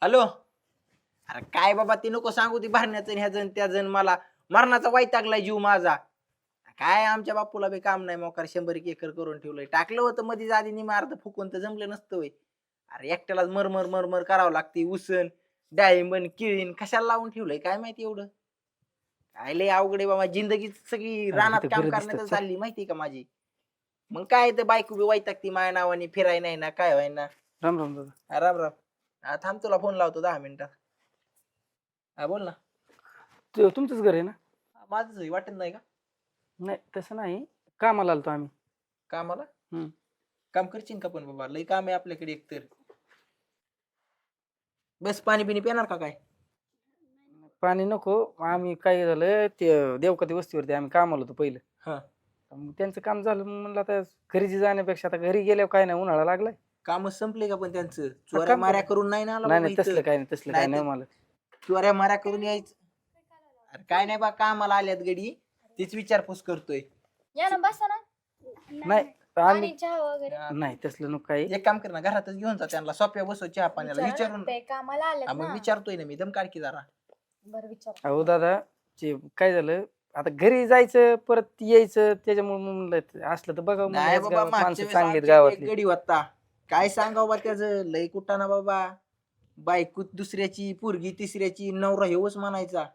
Hello. अरे काय बाबा ती नको सांगू ती भरण्याचं ह्या जण त्या जण मला मरणाचा वैतागलाय जीव माझा. काय आमच्या बापूला बी काम नाही मोकार 100 एकर करून ठेवलंय. टाकलं होतं मध्ये आधी निमार्थ फुकून तर जमलं नसतं वय. अरे एकट्यालाच मरमर मरमर करावं लागते उसन डाळिंबन किळीन कशाला लावून ठेवलंय काय माहिती एवढं. काय लय अवघड आहे बाबा जिंदगी सगळी रानात काम करण्यातच चालली माहिती का माझी. मग काय तर बायको बी वैतागती माझ्या नावाने फिराय नाही ना काय व्हाय ना. राम राम दादा. राम राम. थांब तुला फोन लावतो 10 मिनिटात. हा बोल ना. तुमचंच घर आहे ना? माझं वाटत नाही का? नाही तसं नाही, कामाला आलतो आम्ही. कामाला? हम्म. काम करशील का पण बाबा लय काम आहे आपल्याकडे एकतर. बस पाणी बिणी पिणार का काय? पाणी नको, आम्ही काय झालं ते देवकती वस्तीवरती आम्ही कामाला होतो पहिलं. हा. मग त्यांचं काम झालं मग म्हणलं आता घरी जाण्यापेक्षा आता घरी गेल्यावर काय नाही उन्हाळा लागलाय. काम संपले का पण त्यांचं चोऱ्या माऱ्या करून नाही ना आला नाही बाबा नाही तसलं इथं. काय नाही, तसलं काय नाही मला. चोऱ्या माऱ्या करून यायचं. अरे काय नाही बा कामाला आल्यात गडी तीच विचारपूस करतोय. या ना बसा ना. नाही पाणी आम्ही चहा वगैरे नाही तसलं नको काही. एक काम कर ना घरातच घेऊन जा त्यांना सोप्या बसव चहा पाण्याला विचारून. ते कामाला आलेत मग ना. विचारतोय ना मी दम काढ की जरा. बरं विचार. अहो दादा ते काय झालं आता घरी जायचं परत यायचं त्याच्यामुळे म्हणलं असलं तर बघा नाही बाबा माणसं चांगली आहेत मागच्या गावातली. गडी होता काय सांगाव बा त्याचं लय कुटाना बाबा. बायको दुसऱ्याची पोरगी तिसऱ्याची नवरा हेवच म्हणायचा.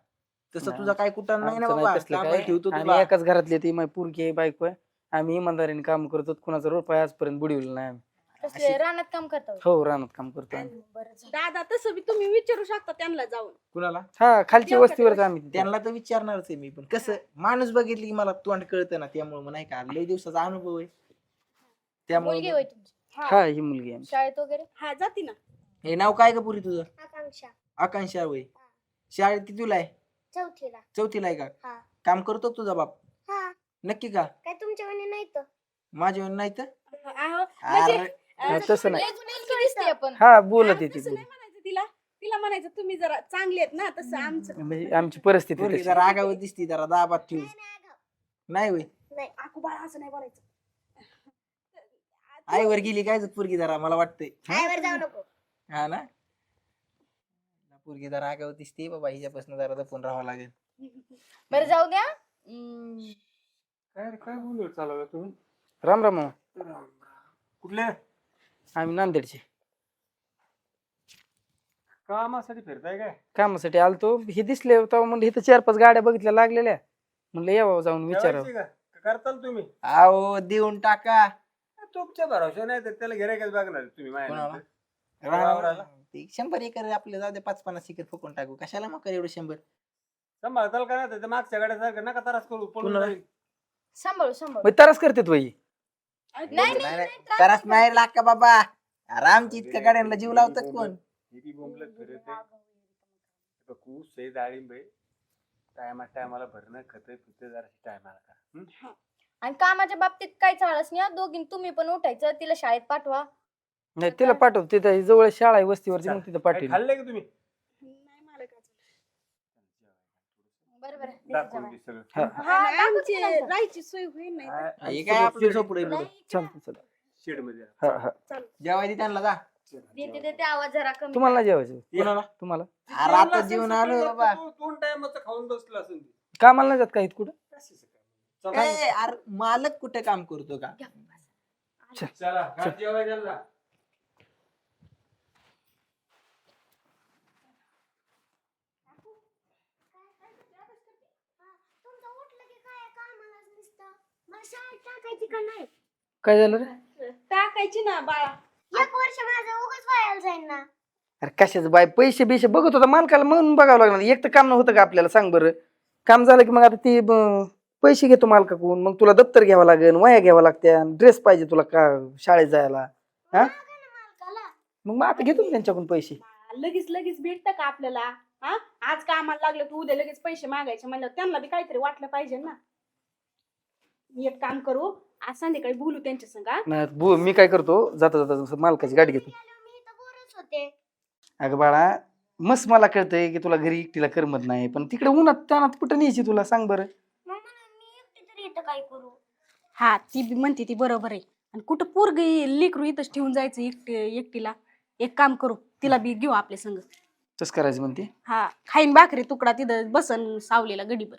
तसं तुझा काय कुटाण नाही ना आमचं बाबा. तसलं कामाला काय. ठेवतो आम्ही तुला. एकाच घरातली ती माझी पोरगी आहे बायको आहे. आम्ही इमानदारीने काम करतो, कुणाचा रुपया आजपर्यंत बुडविला नाही आम्ही. कसले रानात काम करतो. हो रानात काम करतो आम्ही. बरं झालं. दादा तसं बी तुम्ही विचारू शकता त्यांना जाऊन. कुणाला? हा खालची वस्तीवरच आम्ही तिथे. त्यांना तर विचारणारच आहे मी पण कसं माणूस बघितली की मला तोंड कळतं ना त्यामुळे मग नाही का लय दिवसाचा अनुभव आहे मुलगी त्यामुळे. होय तुमची हा ही मुलगी आहे. शाळेत वगैरे? हा जाती ना. हे नाव काय का पुरी तुझं? आकांक्षा आकांक्षा वय. शाळेत कितीला आहे? चौथीला. चौथीला आहे का? हा. काम करतो का तुझा बाप? हा. नक्की का? काय तुमच्या म्हणे नाही तर माझ्या नाही तर आहो, अरे तसं नाही. लय जुनी दिसते पण. हा बोलत येते तसं बोल. नाही म्हणायचं तिला. तिला म्हणायचं तुम्ही जरा चांगले आहेत ना तसं आमचं. म्हणजे आमची परिस्थिती पोरगी तशी. जरा आगावत दिसती जरा दाबात ठेवू. नाही वय आकू बाळा असं नाही बोलायचं. आईवर गेली काय पोरगी जरा मला वाटतंय. आईवर जाऊ नको. हा ना. पोरगी जरा आगावत दिसते बाबा हिच्यापासून जरा जपून राहावं लागेल. बरं जाऊ द्या. काय बोलू चालवलं तुम्ही? राम राम मामा. कुठले आम्ही नांदेडचे कामासाठी फिरताय काय? कामासाठी आलतो. हे दिसले तेव्हा म्हणलं इथं 4-5 गाड्या बघितल्या लागलेल्या म्हणलं यावं जाऊन विचारावं. ठेवायची का? करताल तुम्ही? आओ देऊन टाका. तुमच्या भरोसा नाही तर त्याला गिऱ्हाईकच बघणार तुम्ही कोणाला? माझ्या वावराला. ते 100 एकर आपले जाऊ दे 5-50 एकर फुकून टाकू कशाला मग एवढं 100. सांभाळताल का नाही तर मागच्या गाड्यासारखं नका त्रास करू पळून कुणाला? जाईल. सांभाळू सांभाळू. मग तरच करते तू ही. नाही कराच नाही लाग का बाबा. आरामची इतक्या गाड्यांना जीव लावतात कोण? हे बी बोंबलत फिरत आहे. बघू सई डाळिंब आहे. टायमाला भरणं खत पित जरा टायमाला का. हं? आणि कामाच्या बाबतीत काय चालच नाही. दोघी तुम्ही पण उठायचं तिला शाळेत पाठवा. नाही तिला पाठव, तिथं जवळ शाळा आहे वस्तीवरची मग तिथं काय पाठव. खाल्लंय का तुम्ही? नाही मला काय. बरं बरं दाखवून दे सगळं. हा. हा, दाखवते आमची की नंतर. राहायची सोय होईल नाही. हे काय आपलं झोपडे चालतं चला. शेडमध्ये. हा हा. जेवायला त्यांना जा. देते देते आवाज जरा कमी. तुम्हाला नाही जेवायचं? कुणाला? तुम्हाला अरे आता जेवण आलो बाबा. 2 टायमाचं खाऊन बसला असेल ती. कामाला नाही जात का इथं कुठं? चला अरे मालक कुठे काम करतो का? चला घाट जेवायला जा. तुमचं उठलं की काय कामालाच नुसतं. मला शाळेत टाकायची का नाही? काय झालं रे? टाकायची ना बाळा. 1 वर्ष माझं उगाच वायाला जाईल ना. अरे कशाचं बाय पैसे बिशे बघत होता मालकाला म्हणून बघावं लागणार. एक तर काम नव्हतं का आपल्याला सांग बरं. काम झालं की मग आता ती पैसे घेतो मालकाकडून मग तुला दप्तर घ्यावं लागेल, वह्या घ्यावं लागत्या, ड्रेस पाहिजे तुला का शाळेत जायला. हा मागा ना मालकाला. मग आता घेतो ना त्यांच्याकडून पैसे. लगेच भेटतं का आपल्याला? हा आज कामाला लागलं तू उद्या लगेच पैसे मागायचे म्हणलं त्यांना बी काहीतरी वाटलं पाहिजे ना. एक काम करू आज संध्याकाळी बोलू त्यांच्या संग. नाही, मी काय करतो जाता जाता मालकाची गाडी घेतो. मी इथं बोरच होते. अगं बाळा मस्त मला कळतंय की तुला घरी एकटीला करमत नाही, पण तिकडे उन्हात तानात कुठं न्यायची तुला सांग बरं. मग म्हणून मी एकटी तरी इथं काय करू? हा ती बी म्हणते ती बरोबर आहे. आणि कुठं पोरगी लेकरू इथंच ठेवून जायचं एकटीला. एक काम करू तिला बी घेऊ आपल्या संग. तसं करायचं म्हणते. हा, खाईन भाकरी तुकडा तिथं बसन सावलीला गडीभर.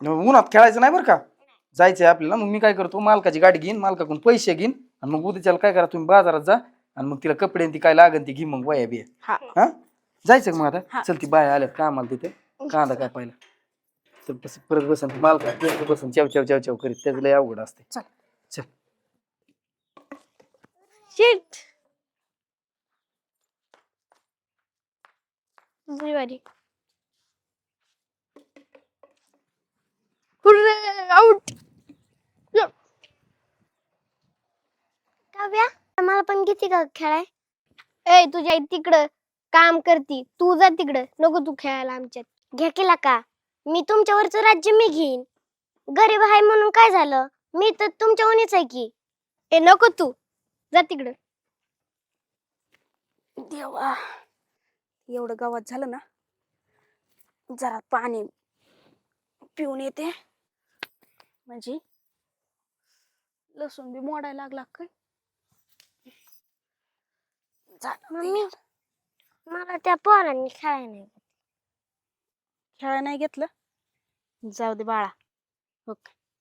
उन्हात खेळायचं नाही बरं का, जायचंय आपल्याला. मग मी काय करतो, मालकाची गाडी घेईन, मालकाकडून पैसे घेईन, आणि मग उद्याच्याला काय करा, तुम्ही बाजारात जा आणि मग तिला कपडे आणि ती काय लागन ती घे, मग वया बिया. हा हा जायचं का मग आता? हा. चल, ती बाया आल्यात का आम्हाला तिथे कांदा काय पाहिला तर परत बसन मालका बसन चेव चेव चेव चेव करीत, त्याचं लय अवघड असते. चल. चल. शिट रविवारी आउट. काव्या मला पण किती का खेळाय? ए तुझ्या आई तिकडं काम करती, तू जा तिकडं, नको तू खेळायला आमच्यात. घ्या केला का? मी तुमच्यावरचं राज्य मी घेईन. गरीब आहे म्हणून काय झालं, मी तर तुमच्या उनीच आहे की. ए नको तू जा तिकडं. देवा, एवढं गावात झालं ना, जरा पाणी पिऊन येते. म्हणजे लसूण बी मोडायला लागला काय. मम्मी मला त्या पोरांनी खेळायला नाही. खेळा नाही घेतलं, जाऊ दे बाळा. हो,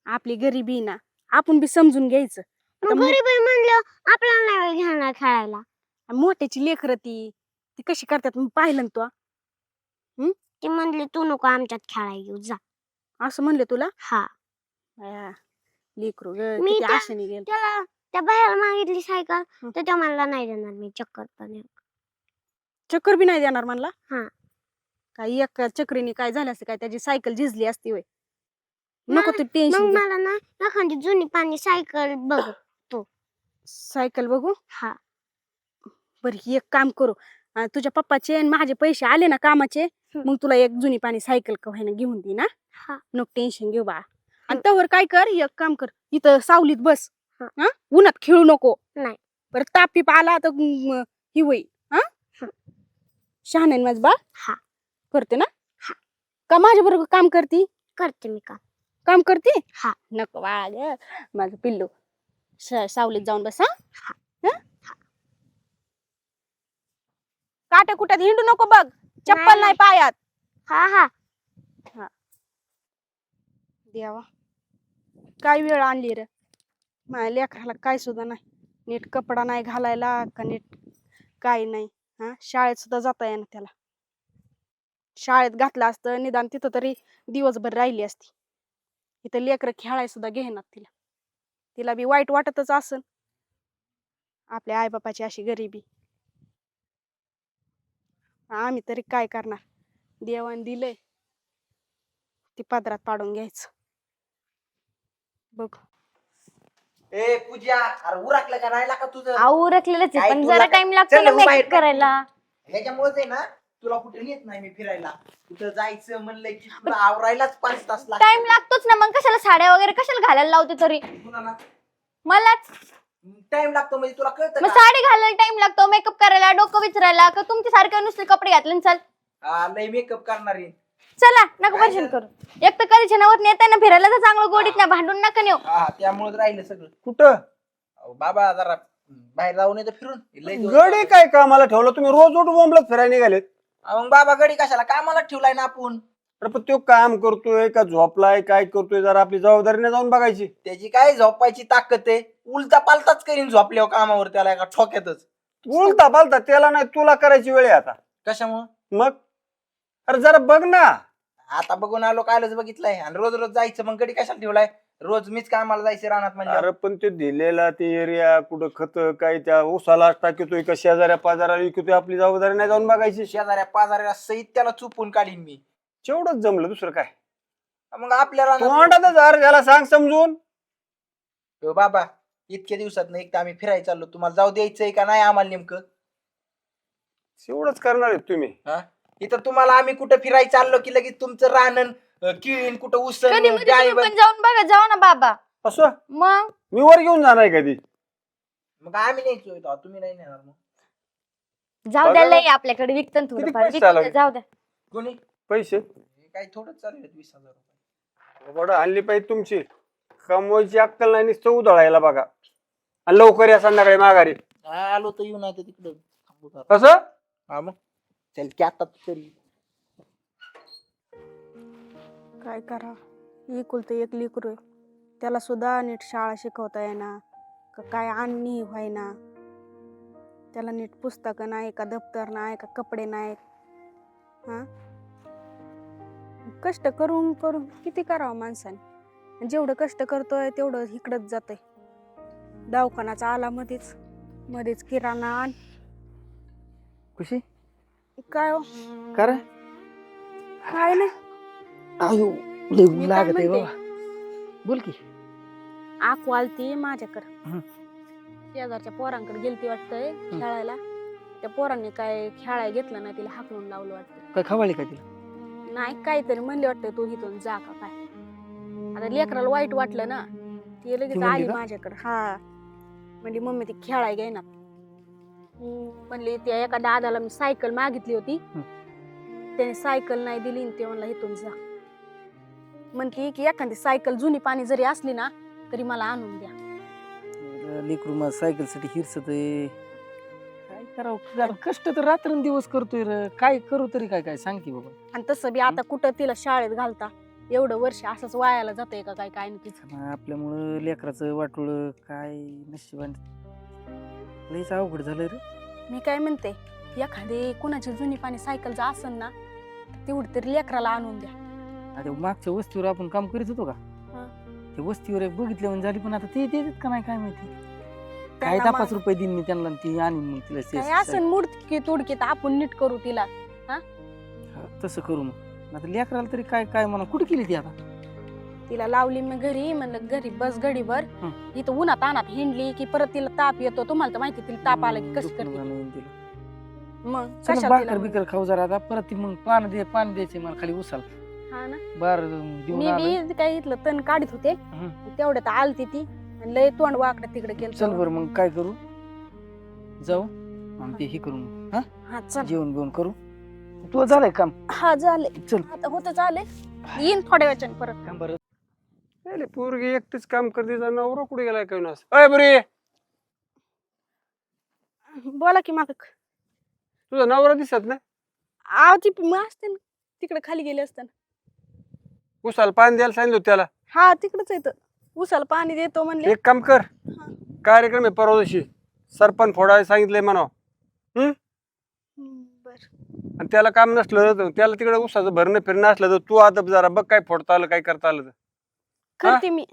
आपली गरिबी ना, आपण बी समजून घ्यायचं. आता मग गरीब आहे म्हणलं आपल्याला नाही वेळ घेणार खेळायला. मोठ्याची लेकरं ती कशी करतात मी पाहिलं ना तू. ती म्हणली तू नको आमच्यात खेळायला येऊ जा. असं म्हणले तुला? हा, लेकरू मी किती त्या- आशेने गेल. त्याला त्या बाहेर मागितली सायकल तर त्या मला नाही देणार, मी चक्कर पण येऊ. चक्कर बी नाही देणार म्हणला. हा. काय एक चक्रीने काय झालं असतं काय, त्याची सायकल झिजली असती होय. नको तू मग टेन्शन. मला ना एखादी जुनी पाणी सायकल बघ. सायकल बघू. हा, बरं एक काम करू, तुझ्या पप्पाचे आणि माझे पैसे आले ना कामाचे, मग तुला एक जुनी पाणी सायकल कव्हायला घेऊन दे ना. हा. नको टेन्शन घेऊ बा. आणि तवर काय कर, एक काम कर, इथं सावलीत बस. हा. हा, उन्हात खेळू नको. नाही. बरं ताप पीप आला तर ही होई. हा, शहाण आहे माझ बा. हा. करते ना. हा. का माझ्या बरोबर काम करती? करते मी काम करते. हा. नको बाळा ग माझं पिल्लू, सावलीत जाऊन बस. हा, काट्या कुट्यात हिंडू नको बघ, चप्पल नाही पायात. हा हा. देवा, काय वेळ आणली रे माझ्या लेकराला, काय सुद्धा नाही, नीट कपडा नाही घालायला का नीट काय नाही. हा, शाळेत सुद्धा जाता येईना त्याला. शाळेत घातलं असतं निदान तिथं तरी दिवसभर राहिली असती. इथं लेकरं खेळाय सुद्धा घेणार तिला. तिला बी वाईट वाटतच असन, आपल्या आईबापाची अशी गरिबी. आम्ही तरी काय करणार, देवान दिलंय ती पदरात पाडून घ्यायचं. बघ ए पूजा, अरे उरकलं का राहिला का तुझं? आऊ रखलेलंच काय आहे, पण तुला जरा काय- टाइम लागतो चल ना मग बाहेर मेकअप करायला. ह्याच्यामुळेच आहे ना तुला कुठे नेत नाही मी फिरायला. कुठं जायचं म्हणलं की तुला आवरायलाच 5 तास टाइम लागतोच ना, मग कशाला साड्या वगैरे कशाला घालायला लावते तरी मलाच. टाइम लागतो म्हणजे तुला कळतं मग का? साडी घालायला टाइम लागतो, मेकअप करायला, डोकं विचारायला, का तुमच्या सारखे नुसते कपडे घातले आणि चल. लय मेकअप करणार आहे. चला नका परेशान करू. एक तर कधी जनावर नेताय ना फिरायला तर चांगलं गोडीत ना, भांडून नका नेऊ. हा, त्यामुळेच राहिलं सगळं. कुठं अहो, बाबा जरा बाहेर जाऊन येतं फिरून. लय दिवस गडी झाले. काय कामाला ठेवलं तुम्ही? रोज उठ बोंबलत फिरायला निघालेत. मग बाबा गडी कशाला कामाला ठेवलाय ना आपण. अरे पण तो काम करतोय का झोपलाय काय करतोय, जरा आपली जबाबदारीने जाऊन बघायची. त्याची काय झोपायची ताकद आहे, उलटा पालताच करीन झोपल्यावर कामावर त्याला एका ठोक्यातच. उलता पालता त्याला नाही, तुला करायची वेळ आहे आता. कशामुळं? मग अरे जरा बघ ना. आता बघून आलो, कालच बघितलंय. आणि रोज रोज जायचं, मग गडी कशाला ठेवलाय? रोज मीच कामाला जायचं रानात म्हणजे. अरे पण ते दिलेला ते एरिया कुठं खत काय त्या उसाला टाकतोय का शेजाऱ्या पाजाराला विकतोय, आपली जबाबदारी नाही जाऊन बघायची. शेजाऱ्या पाजाऱ्या सहित त्याला चुपून काढीन मी. तेवढंच जमलं, दुसरं काय? मग आपल्या रानात तोंडातच अरे त्याला सांग समजून. हो बाबा, इतक्या दिवसात नाही एकदा आम्ही फिरायला चाललो, तुम्हाला जाऊ द्यायचंय का नाही आम्हाला नेमकं? तेवढंच करणार आहेत तुम्ही. इथं तुम्हाला आम्ही कुठं फिरायला चाललो की लगेच तुमचं रानन किळीन, कुठं कधी उसन मध्ये तुम्ही पण जाऊन बघा, जाऊ ना बाबा. असं मग मी वर घेऊन जाणार कधी? मग आम्ही न्यायचो, तुम्ही नाही नेणार. मग जाऊ द्या, बघा. लय आपल्याकडे विकतं ना थोडंफार, पैसे विकून द्या, लागले? जाऊ द्या. कोणी पैसे काही थोडंच चालू आहे, 20,000 रुपये. बरं आणली पाहिजे तुमची. कमवायची अक्कल नाही, नुसतं उधळायला बघा. आणि लवकर या संध्याकाळी माघारी. आलो तर येऊ नाही तर तिकडं कसं? हा मग चल की आता तरी. काय करा, एकुलतं एक लेकरू आहे. त्याला सुद्धा नीट शाळा शिकवता येईना का काय आणणी व्हायना. त्याला नीट पुस्तकं नाही का दप्तर नाही का कपडे नाहीत. हा, कष्ट करून करून किती करावं माणसाने. जेवढं कष्ट करतोय तेवढं इकडंच जातंय. दवाखानाचा आला मध्येच किराणा आण. खुशी काय हो? कर काय नाही. आयो मी लय काय लागत आहे म्हणते? बाबा. बोल की. आकू आलती माझ्याकडं. हं. शेजारच्या पोरांकडे गेलती वाटतंय खेळायला. त्या पोरांनी काय खेळायला घेतलं नाही, तिला हाकलून लावलं वाटतं. काय खवाळी का तिला? नाही काहीतरी म्हणले वाटतं, तू इथून जा का काय. आता लेकराला वाईट वाटलं ना, ती लगेच म्हणली आली का? माझ्याकडे. हा, म्हणली मम्मी ती खेळायला घेईना. म्हणली त्या एका दादाला मी सायकल मागितली होती, त्याने सायकल नाही दिली आणि ते म्हणला इथून जा. म्हणती की एखादी सायकल जुनी पाणी जरी असली ना तरी मला आणून द्या. लेकरू मग सायकलसाठी हिरसत आहे. काय करावं, जरा कष्ट तर रात्रंदिवस करतोय रे. काय करू तरी काय काय सांग की बाबा. आणि तसं बी आता कुठं तिला शाळेत घालता, एवढं वर्ष असंच वायाला जातंय का काय काय नक्कीच. आपल्यामुळं लेकराचं वाटोळ काय नशिबाने लयच अवघड झालं रे. मी काय म्हणते, एखादी कुणाची जुनी पाणी सायकलचं असन ना तर तेवढी तरी लेकराला आणून द्या. आता मागच्या वस्तीवर आपण काम करीत होतो का, ते वस्तीवर एक बघितले म्हणजे झाली, पण आता ते देतात का नाही काय माहिती. काय त्यांना 5 रुपये देईन मी त्यांना आणि ती आणीन मग तिला काय असन मुडकी तुडकी तर आपण नीट करू तिला. तसं करू मग. आता लेकराला तरी काय काय म्हणा, कुठे केली ती आता? तिला लावली मी घरी, म्हणलं घरी बस घडीभर. हं. इथं उन्हात अनात हिंडली की परत तिला ताप येतो. तुम्हाला तर माहिती तिला ताप आला की कसं दुखणं करते. झालं तिला. मग चला कशाला भाकर तिला बिकर खाऊ जरा आता. परत ती मग पाणी द्यायचे मला खाली उसाल हा ना. बार देऊन मी आलोय. बी काय इथलं तण काढीत होते, हं. तेवढ्यात आलती ती आणि लय तोंड वाकडं तिकडे चल केलं. बरं मग काय करू, जाऊ आणि ते हे करू मग. हा, हा चल. जेवण बिवण करू. तू झालंय काम? हा झाले, चल. आता होत झाले. येईन थोड्या वेळाने परत. काम बरं. अरे पोरगी एकटीच काम करते, जा नवरा कुठे गेलाय काय ना. अय बरे, बोला की मालक. तुझा नवरा दिसत नाही. आव ती मग असते ना, तिकडे खाली गेले असताना. उसाला पाणी द्यायला सांगितलं होतं त्याला. हा तिकडच येत. उसाला पाणी देतो म्हणले. एक काम कर, कार्यक्रम आहे परवा दिवशी, सरपंच फोडायला सांगितलंय म्हणावं. बर. आणि त्याला काम नसलं तर त्याला तिकडे उसाचं भरणं फिरणं असलं तर तू आता जरा बघ काय फोडता आलं काय करता आलं तर. करते मी.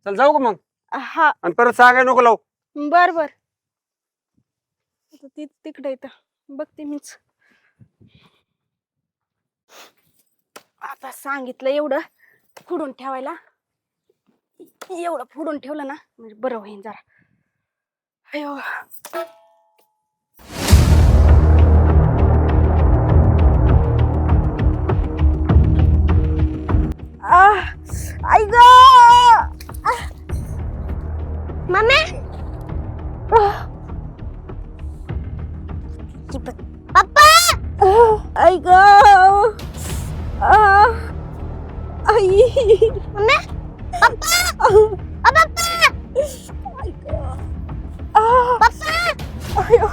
चल जाऊ का मग, हा आणि परत सांगाय नको लावू. बर बर. आता ती तिकडे येत, बघते मीच. आता सांगितलं एवढं फुडून ठेवायला, एवढं फुडून ठेवलं ना म्हणजे बरं होईल जरा. अयो आई ग. मम्मी पप्पा आई ग. आई मम्मी पप्पा पप्पा पप्पा अयो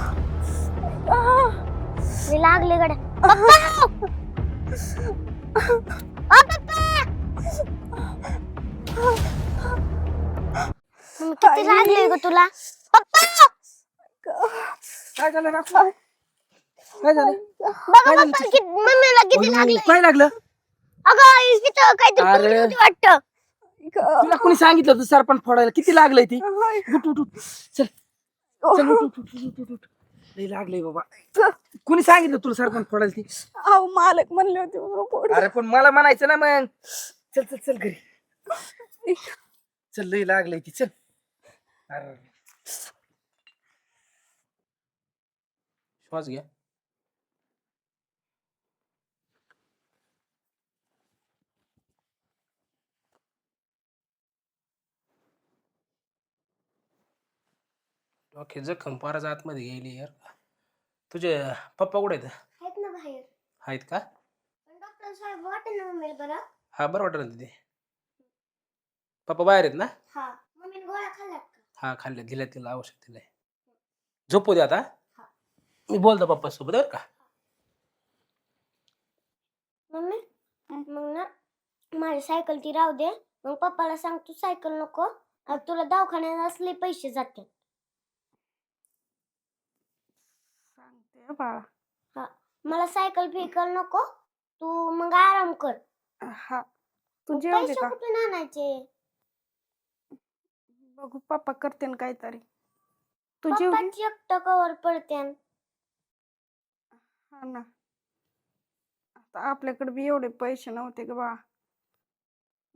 मी लागले गड्या. पप्पा पप्पा मम्मी किती लागले ग तुला. पप्पा काय झालं राखू? काय झालं? बघा पप्पा मम्मीला किती लागले. काय लागलं? अगं इथं काहीतरी अरे. पोळी होती वाटतं. तुला कोणी सांगितलं होतं सरपंच फोडायला? किती लागलंय ती? उठ उठ उठ. चल चल उठ उठ उठ उठ उठ उठ. लय लागलंय बाबा. कोणी सांगितलं तुला सरपंच फोडायला ती? अहो मालक म्हणले होते बघा पोट. अरे पण मला म्हणायचं ना मग. चल चल चल घरी. चल लय लागलंय ती, चल. अरे श्वास घ्या. ओके, जखम फारच आतमध्ये गेली यार. तुझे पप्पा कुठे आहेत? आहेत ना बाहेर. आहेत का? पण डॉक्टर साहेब वाटेल ना मम्मीला बरं. हा, बरं वाटत तिथे. पप्पा बाहेर आहेत ना? हा मम्मीने गोळ्या खाल्ल्यात का. हा, खाल्ले, दिल्या तिला, औषध दिलंय. झोपू दे आता. मी बोलतो पप्पा सोबत बरं का. मम्मी मग ना माझी सायकल ती राहू दे. मग पप्पाला सांग तू सायकल नको. तुला दवाखान्यात असले पैसे जाते. सांगते बाळा. मला सायकल फिकल नको. तू मग आराम कर. हा तू जेवले पैसे का? कुठून आणायचे? बघू पप्पा करते ना काहीतरी. तू जेवली? पप्पाची एकटं कवर पडते. हा ना. आता आपल्याकडे बी एवढे पैसे नव्हते ग बाळा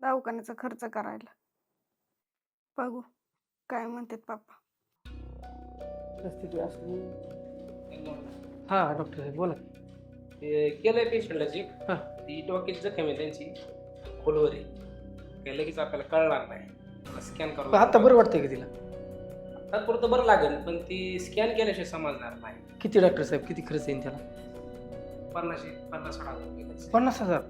दवाखान्याचा खर्च करायला. बघू काय म्हणतात पप्पा. परिस्थिती असली. हा डॉक्टर साहेब बोला. ते केलंय पेशंटला चेक. हा ती डोक्याची जखम आहे त्यांची खोलवर आहे. काही लगेच आपल्याला कळणार नाही. स्कॅन करू. आता बरं वाटतंय का तिला? तात्पुरतं बरं लागेल पण ती स्कॅन केल्याशिवाय समजणार नाही. किती डॉक्टर साहेब किती खर्च येईल त्याला? 50,000 रुपये खर्च. 50,000.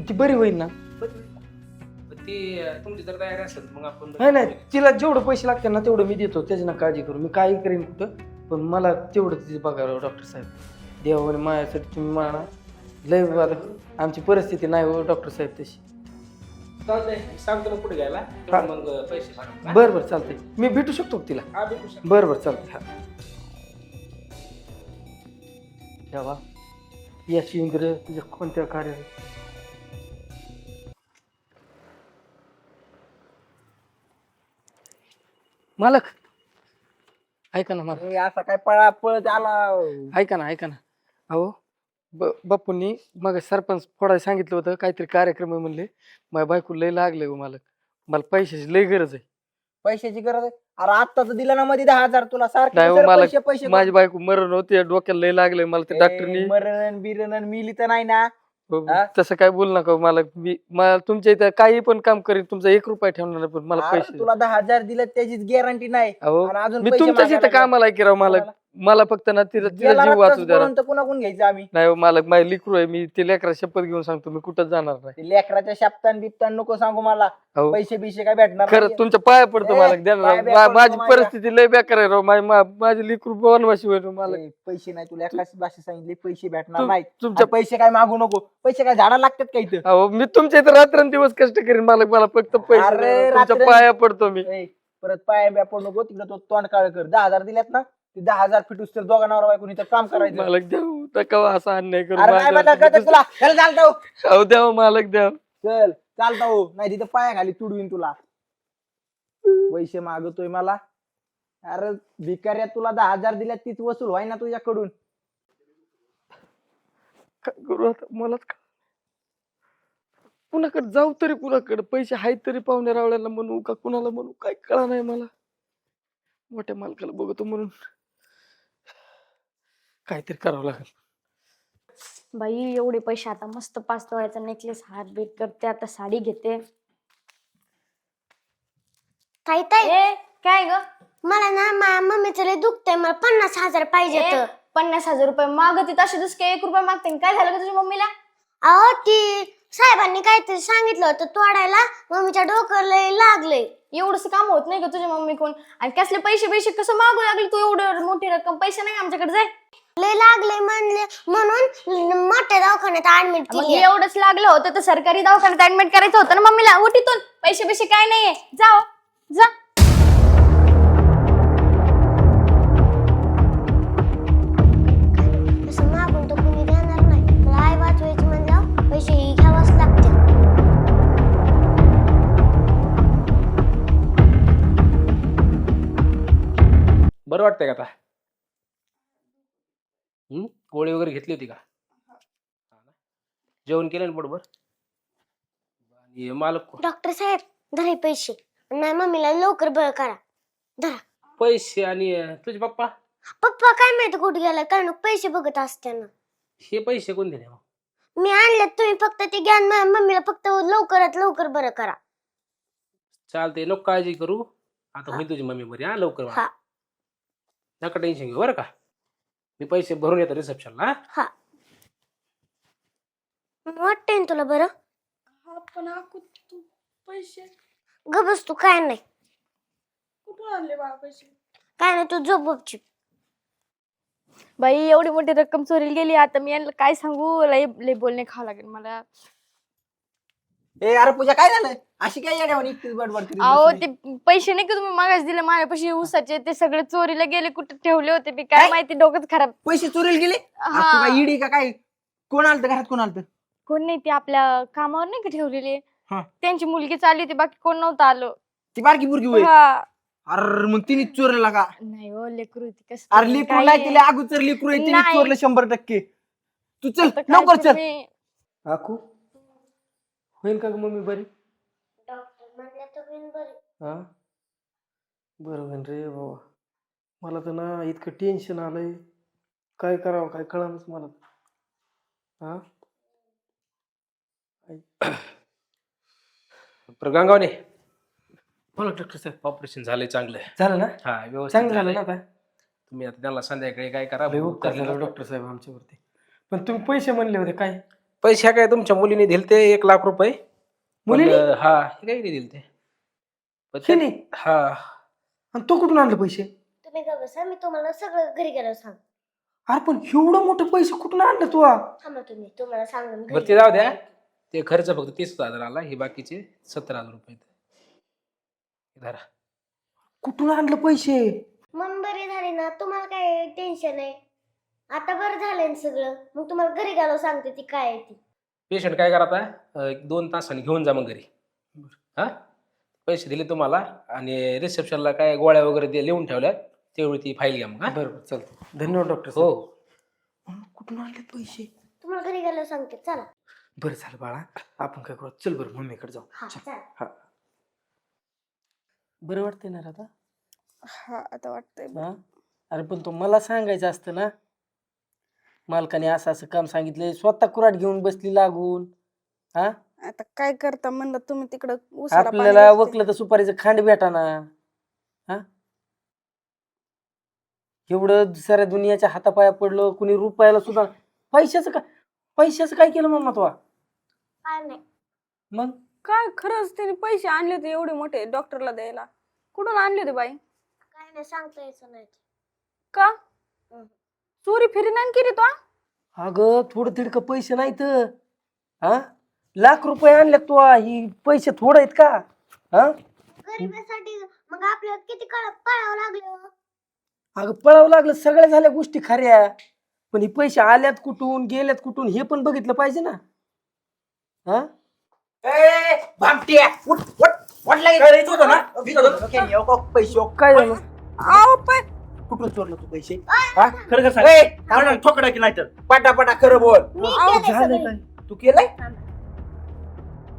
ती बरी होईल ना? पण ती तुमची जर तयारी असेल तर मग आपण नाही नाही तिला जेवढं पैसे लागतील ना तेवढं मी देतो. त्याची ना काळजी करू. मी काही करीन कुठं पण मला तेवढं तिथे बघा डॉक्टर साहेब. देवाने माझ्यासाठी तुम्ही म्हणा लय बरं. आमची परिस्थिती नाही हो डॉक्टर साहेब तशी. चालतंय सांगतो मग कुठे घ्यायला हा. तेवढं मग पैसे भरा. बरं बरं चालतंय. मी भेटू शकतो का तिला? हा भेटू शकतो. बरं बरं चालतंय. हा देवा यश इंद्र तुझ्या कोणत्या कार्य मालक ऐका ना मला. हे असा काय पळा पळत आला. ऐका ना ऐका ना. अहो बापूंनी मग सरपंच फोडायला सांगितलं होतं काहीतरी कार्यक्रम आहे म्हणले. माझ्या बायको लय लागले हो मालक. मला पैशाची लय गरज आहे. पैशाची गरज आहे. अरे आता तर दिला ना मध्ये 10,000 तुला सारखे नाही हो दुसरे मला पैसे पैसे माझी बायको मरण होती डोक्याला लय लागले मला ते डॉक्टरनी. मरण बिरण मिली तर नाही ना. हा? तसं काय बोलू नका मला. मला तुमच्या इथं काही पण काम करीन तुमचा 1 रुपया ठेवणार नाही, पण मला अरे पैसे तुला 10,000 दिले त्याचीच गॅरंटी नाही. अहो आणि अजून मी पैसे तुमच्याच इथं मागायला कामाला आहे की राव मालक. कोणाला? मला फक्त ना तिला तिला गेला जीव रक्तच वाचू द्या राव. करून तर कुणाकडून घ्यायचं आम्ही? नाही हो मालक माझी लिकरू आहे. मी ते लेकरा शपथ घेऊन सांगतो मी कुठंच जाणार नाही. ते लेकराच्या शाप्तान बिप्तान नको सांगू मला. अहो पैसे बिशे काय भेटणार खरं नाहीये. तुमच्या पाया पडतो ए, मालक द्या ना पाया राव. बिया पडतो माझी माझ्या. परिस्थिती लय बेकार आहे राव. माझी लिकरू वनवाशी होईल राव मालक. ए, पैसे नाही तुला एकाच भाषा सांगितली पैसे भेटणार तुम- नाही. तुमच्या आणि पैसे काय मागू नको. पैसे काय झाडा लागतात का इथं? अहो मी तुमच्या इथं रात्रंदिवस कष्ट करीन मालक. मला फक्त पैसे अरे, द्या राव. तुमच्या रात्रं- पाया पडतो मी. ए, परत पाया बिया पडू नको. तिकडे तो तोंड काळ कर. 10,000 दिल्यात ना ते 10,000 फिटूस तर दोघा नवरा बायकोनी तर काम करायचं. मालक द्या हो. नका हो असा अन्याय करू अरे नाही माझ्यावर. बघा कळतं तुला. चल चालता हो. अहो द्या हो मालक द्या. चल चालता हो. नाही तिथं पाया खाली तुडवीन तुला. पैसे मागतोय मला. अरे भिकाऱ्या तुला 10,000 दिल्यात तीच वसूल व्हाय ना तुझ्याकडून. काय करू आता मलाच कुणाकडे जाऊ तरी कुणाकडे पैसे आहेत तरी पाहुणे रावळ्याला म्हणू का कुणाला म्हणू काय कळा नाही मला. मोठ्या मालकाला बघतो म्हणून काहीतरी करावं लागेल. बाई एवढे पैसे आता मस्त 5 तोळ्याचा नेकलेस हार बीट करते. आता साडी घेते. ताई ताई ए काय ग? मला ना माझ्या मम्मीचं लय दुखतंय. मला 50,000 पाहिजे तर. 50,000 रुपये मागती तशी दुसरे 1 रुपया मागते. काय झालं का तुझ्या मम्मीला? अहो ती साहेबांनी काहीतरी सांगितलं होतं तोडायला. मम्मीच्या डोकं लय लागलंय. एवढंच काम होत नाही का तुझ्या मम्मीकडून? आणि कसले पैसे कसं मागू लागले तू? एवढं मोठी रक्कम पैसे नाही आमच्याकडे. जाय लय लागले म्हणले म्हणून मोठ्या दवाखान्यात ऍडमिट मग केली. एवढंच लागलं होतं तर सरकारी दवाखान्यात ऍडमिट करायचं होतं ना मम्मीला. उठीतून पैसे काय नाहीये. जाओ जा. असं मागून तर कुणी देणार नाही. मला आई वाचवायची म्हणल्यावर पैसे घ्यावाच लागते. बरं वाटतंय का आता? गोळी वगैरे घेतली होती का? हा ना? जेवण केलं ना बरोबर? आणि मालक डॉक्टर साहेब धरे पैसे. नाही मम्मीला लवकर बरं करा. धरा. पैसे आणि तुझे पप्पा पप्पा काय माहिती कुठे गेला कारण पैसे बघत असताना. हे पैसे कोण दिले मग? मी आणले. तुम्ही फक्त ते घ्या. माझ्या मम्मीला फक्त लवकरात लवकर बरं करा. चालते नको काळजी करू. आता होईल तुझी मम्मी बरी. हा लवकर हा. नका टेन्शन घेऊ बरं का. मी पैसे भरून येतो रिसेप्शनला. हा वाटतंय ना तुला बरं? पण आकू तू पैसे ग बस तू. काय नाही कुठून आणले बाळा पैसे? काय नाही तू झोप गपचूप. बाई एवढी मोठी रक्कम चोरीला गेली, आता मी यांना काय सांगू, लय लय बोलणे खावं लागेल मला. ए अरे पूजा काय झालं अशी काय येड्यावानी इतकीच बडबड करीत अहो बसली? ते पैसे नाही का तुम्ही मागास दिले माझ्यापाशी ऊसाचे, ते सगळे चोरीला गेले, कुठे ठेवले होते मी काय काय? माहिती, डोकंच खराब. पैसे चोरीला गेले हा. तू काय इडी का काय कोण आलत घरात कोण आलत कोण नाही, ते आपल्या कामावर नाही का ठेवलेले, हा. त्यांची मुलगी चालली होती, बाकी कोण नव्हतं आलं. ती बारकी बुरकी होय हा. अरे मग तिने चोरला का नाही हो, लेकरू होती कसं अरे तरी, लेकरू काय नाही तिला अगोदर लेकरू आहे तिने नाही. चोरलं 100%. तू चल आता काय लवकर चल तुम्ही- आकू होईल का ग मम्मी बरी? डॉक्टर म्हणले तर होईन बरी. हा बरं होईन रे बाबा. मला तर ना इतकं टेन्शन आलंय, काय करावं काय कळालंच मला. हा गंगावणे बोला डॉक्टर साहेब. ऑपरेशन झालंय चांगलं. झालं ना? हा व्यवस्थित चांगलं झालं ना आता? तुम्ही आता त्यांना संध्याकाळी काय करा, लय उपकार झाला डॉक्टर साहेब आमच्यावरती. पण तुम्ही पैसे म्हणले होते काय? पैसे काय तुमच्या मुलीने दिलते 1 लाख रुपये. मुलीने? पण, हा हे काय दिलते पण ते- हिने? हा आणि तो कुठून आणलं पैसे? तुम्ही का बसा, मी तुम्हाला सगळं घरी गेल्यावर सांग. अरे पण एवढं मोठं पैसे कुठून आणलं तू? थांबा तुम्हाला सांगून बरं ते जाऊ द्या, ते खर्च फक्त 30,000 आला, हे बाकीचे 17,000 रुपये धरा. कुठून आणलं पैसे? मन बरी झाली ना, तुम्हाला काय टेन्शन आहे? आता बरं झालंय ना सगळं, मग तुम्हाला घरी गेल्यावर सांगते ती काय आहे ती. पेशंट काय करा आता 1-2 तासांनी घेऊन जा मग घरी. हा पैसे दिले तुम्हाला आणि रिसेप्शनला काय गोळ्या वगैरे लिहून ठेवल्या, तेवढी ती फाईल घ्या मग. हा? बरोबर चालतं. धन्यवाद डॉक्टर हो साहेब. कुठून आणले पैसे? तुम्हाला घरी गेल्यावर सांगते, चला. बरं झालं बाळा, आपण काय करू, चल बरं मम्मीकडे जाऊ. हा चल. चला. हा बरं वाटतंय ना रे आता? हा आता वाटतंय बरं. हा अरे पण तो मला सांगायचं असतं ना, मालकाने असं असं काम सांगितलंय, स्वतः कुराट घेऊन बसली लागून. हा आता काय करता म्हणलं, तुम्ही तिकडं उसाला पाणी आपल्याला घालते. वकलं तर सुपारीचं खांड भेटाना. हा एवढं साऱ्या दुनियाच्या हातापाया पडलं, कुणी रुपयाला सुद्धा पैशाचं काय केलं मम्मा तो? काय नाही, मग काय खरंच त्याने पैसे आणले होते एवढे मोठे डॉक्टरला द्यायला? कुठून आणले होते बाई? काय नाही सांगता यायचं नाही. का चोरी फिरी नाही केली तो? अगं थोडं तिडकं पैसे नाहीत. हा लाख रुपये आणले तू, ही पैसे थोडं आहेत का? हा गरिबासाठी मग आपल्याला किती कळावं लागलं. अगं पळावं लागलं, सगळ्या झाल्या गोष्टी खऱ्या, पण हे पैसे आल्यात कुठून गेल्यात कुठून हे पण बघितलं पाहिजे ना. हा ए भामट्या उठ उठ वडला करायचं होतं ना पैसे काय झालं? आहो पण कुठून चोरलं तू पैसे? हा खरं खरं सांग. ठोकडा की नाही तर पटापटा खरं बोल. मी अहो, केलंय झालं सगळं. काय? तू केलंय?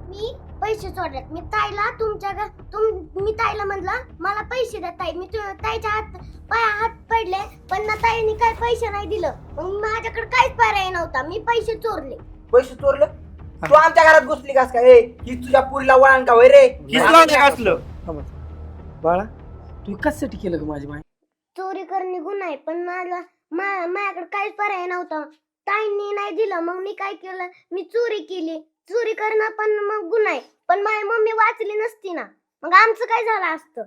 मी पैसे चोरलेत. मी ताईला मी ताईला म्हणलं मला पैसे द्या ताई. मी ताईच्या हात पडले, पण ना ताईने काय पैसे नाही दिलं. मग माझ्याकडे काहीच पर्याय नव्हता, मी पैसे चोरले. पैसे चोरले? तू आमच्या घरात घुसली कास काय? ही तुझ्या पुरीला वळण का होय रे? बाळा तू कशासाठी केलं ग माझी माय? चोरी करणे गुन्हा आहे, पण माझ्याकडे काहीच पर्याय नव्हता. ताईंनी नाही दिलं, मग मी काय केलं, मी चोरी केली. चोरी करणं पण मग गुन्हा आहे, पण माझी मम्मी वाचली नसती ना, मग आमचं काय झालं असतं.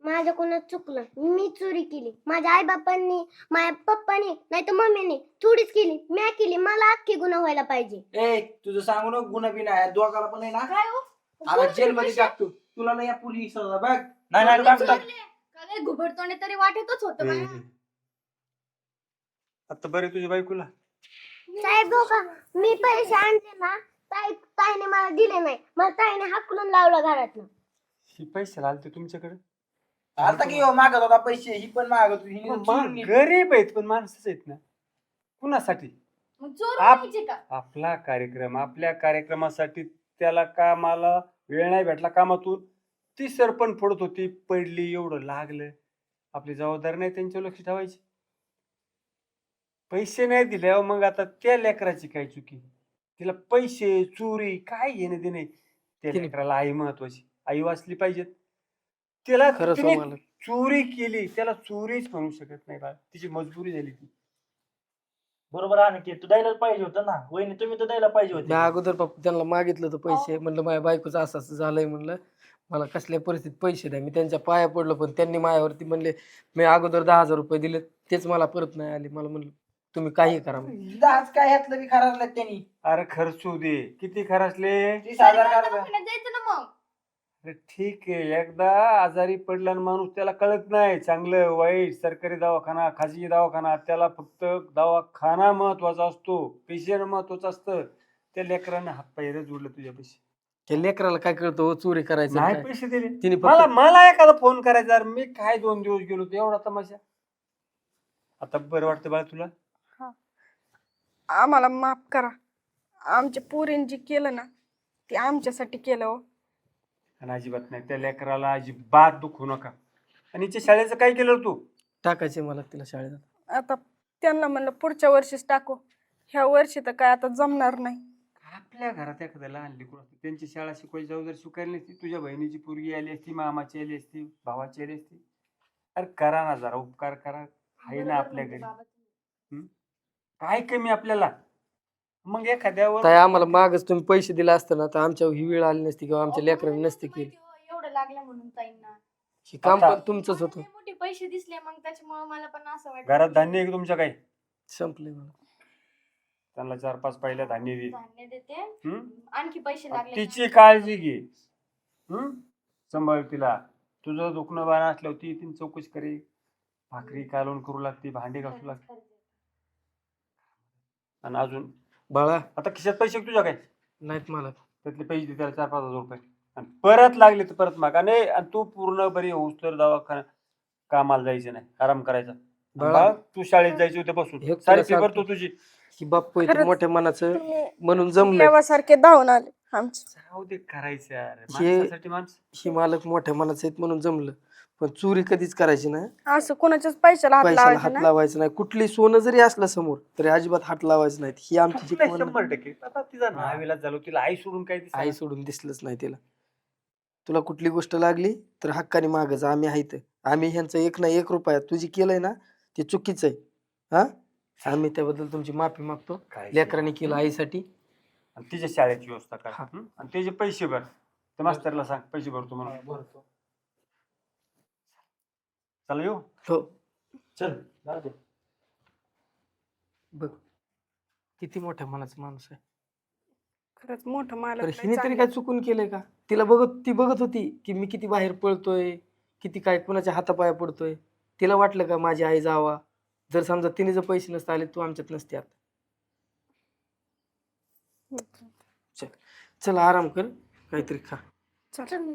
माझ्याकडून चुकलं, मी चोरी केली. माझ्या आई बापांनी, माझ्या पप्पानी नाही तर मम्मीने थोडीच केली, मी केली. मला अख्खी गुन्हा व्हायला पाहिजे. ए तुझं सांगू नको गुन्हा बिना आहे दोघाला पण आहे ना. काय हो? आता जेल मध्ये टाकतो तुला नाही या पोलीस बघ. नाही चोरले, टाक काय घुबडतोंडे तरी वाटतच होतं मला. आता बरे तुझ्या बायकोला? साहेब हो का, मी पैसे आणले ना, ताईने मला दिले नाही. मला ताईने हाकलून लावलं घरातनं. ही पैसे आलते तुमच्याकडे? आता की हो मागत होता पैसे, ही पण मागत होती. हिने चोरून नेली. गरीब आहेत पण माणसंच आहेत ना. कुणासाठी? मग चोरून आप- न्यायचे का? आपला कार्यक्रम, आपल्या कार्यक्रमासाठी त्याला कामाला वेळ नाही भेटला कामातून, ती सरपण फोडत होती, पडली, एवढं लागलं. आपली जबाबदारी नाही त्यांच्यावर लक्ष ठेवायची. पैसे नाही दिल्यावर मग आता त्या लेकराची काय चुकी? तिला पैसे चोरी काय घेणं देणे? त्या लेकराला आई महत्वाची, आई वाचली पाहिजेत. त्याला खरं तिने सांगायला. चोरी केली, त्याला चोरीच म्हणू शकत नाही बा, तिची मजबुरी झाली ती. बरोबर आहे की, तू द्यायला पाहिजे होतं ना वहिनी, तुम्ही तर द्यायला पाहिजे मी होते. अगोदर त्यांना मागितलं तर पैसे, म्हणलं माझ्या बायकोचं असं असं झालंय, म्हणलं मला कसल्या परिस्थितीत पैसे द्या. मी त्यांच्या पाया पडलो, पण त्यांनी माझ्यावरती म्हणले, मी अगोदर 10,000 रुपये दिलेत, तेच मला परत नाही आले. मला म्हणलं तुम्ही काही करा म्हणून. आज काय ह्यातलं बी खराबलं त्यांनी अरे खर्चू दे, किती खर्चले? 30,000 खर्च. दवाखान्यात जायचं ना मग. अरे ठीक आहे, एकदा आजारी पडला ना माणूस त्याला कळत नाही चांगलं वाईट, सरकारी दवाखाना खाजगी दवाखाना, त्याला फक्त दवाखाना महत्वाचा असतो, पेशंट महत्वाचं असतं. त्या लेकरांना हात पायरे जोडले तुझ्या पैसे त्या लेकराला काय कळतं हो, चोरी करायचं नाही, काय? पैसे दिले तिने मला फक्त मला एखादा फोन करायचा, अरे मी काय 2 दिवस गेलो होतो, एवढा तमाशा. आता बरं वाटतं बाळा तुला? आम्हाला माफ करा. आमच्या पोरीने जे केलं ना ते आमच्यासाठी केलं हो. आणि अजिबात नाही, त्या लेकराला अजिबात दुखू नका. आणि हिच्या शाळेचं काय केलं तू? टाकायचे मला तिला शाळेत. आता त्यांना म्हणलं पुढच्या वर्षीच टाकू. ह्या वर्षी तर काय आता जमणार नाही. आपल्या घरात एखाद्या लहान लेकरू असतं, त्यांची शाळा शिकवायची जबाबदारी शिकायला नसती? तुझ्या बहिणीची पोरगी आली असती, मामाची आली असती, भावाची आली असती. अरे करा ना, जरा उपकार करा. आहे ना आपल्या घरी. काय कमी आपल्याला? मग एखाद्यावर ताई आम्हाला मागच तुम्ही पैसे दिले असते ना तर आमच्यावर ही वेळ आली नसती किंवा आमच्या लेकरांनी नसते केली. एवढं लागलं म्हणून ताईंना हे काम आता- पण तुमचंच होतं. लय मोठे पैसे दिसले मग त्याच्यामुळे मला पण असं वाटतं घरात की धान्य आहे का तुमच्या काही? संपले मला. त्यांना 4-5 पहिल्या धान्य दे. धान्य देते. हम्म? आणखी पैसे लागले तिची काळजी घे. सांभाळ तिला. तुझं दुखणं बाण असल्यावर ती तीन चौकशी करे, भाकरी कालवून करू लागते, भांडे घासू लागते. आणि अजून बाळा आता खिशात पैसे आहे का तुझ्या काय? नाहीत मला. त्यातले पैसे दे त्याला 4-5 हजार रुपये. आणि परत लागले तर परत माग. आणि तू पूर्ण बरी होऊस तर दवाखाना कामाला जायचं नाही, आराम करायचा. बाळा बाळ, तू शाळेत जायची होते बसून, हे तुला सारी फी सांगतो. भरतो तुझी. ही बाप्पू आहे ते खरंच मोठ्या मनाचं तुम्ही म्हणून जमलं. देवासारखे धावून आले आमचे. जाऊ दे, करायचं यार, हे- माणसासाठी माणूस. ही मालक मोठ्या मनाचं आहेत म्हणून जमलं. पण चोरी कधीच करायची नाही. असं कोणाच्याच पैशाला हात पैशाला लावायचा हात ना. लावायचं नाही. कुठली सोनं जरी असलं समोर तरी अजिबात हात लावायचं नाही. ही आमची नाही, शिकवण आहे. 100%. आता तिचा नाविलाज झालो, तिला आई सोडून काय दिसेना. आई सोडून दिसलंच नाही तिला. तुला कुठली गोष्ट लागली तर हक्काने मागच, आम्ही आहेत. आम्ही ह्यांचं 1 ना 1 रुपया तुझी केलंय ना ते चुकीचं आहे. हा, आम्ही त्याबद्दल तुमची माफी मागतो. काय लेकरांनी केलं आईसाठी. आणि तिच्या शाळेची व्यवस्था कर. हा. आणि त्याचे पैसे भर. त्या मास्तरला सांग पैसे भरतो म्हणून. चला येऊ. हो, चल जाऊ दे. बघ किती मोठ्या मनाचा माणूस आहे. खरंच मोठं मालक तर लय हिने तरी चांगलं. काय चुकून केलंय का? ती बघत होती की मी किती बाहेर पळतोय, किती काय कुणाच्या हातापाया पडतोय. तिला वाटलं का माझी आई जावा. जर समजा तिने जर पैसे नसते आले तू आमच्यात नसते आता. चल आराम कर, काहीतरी खा. चल.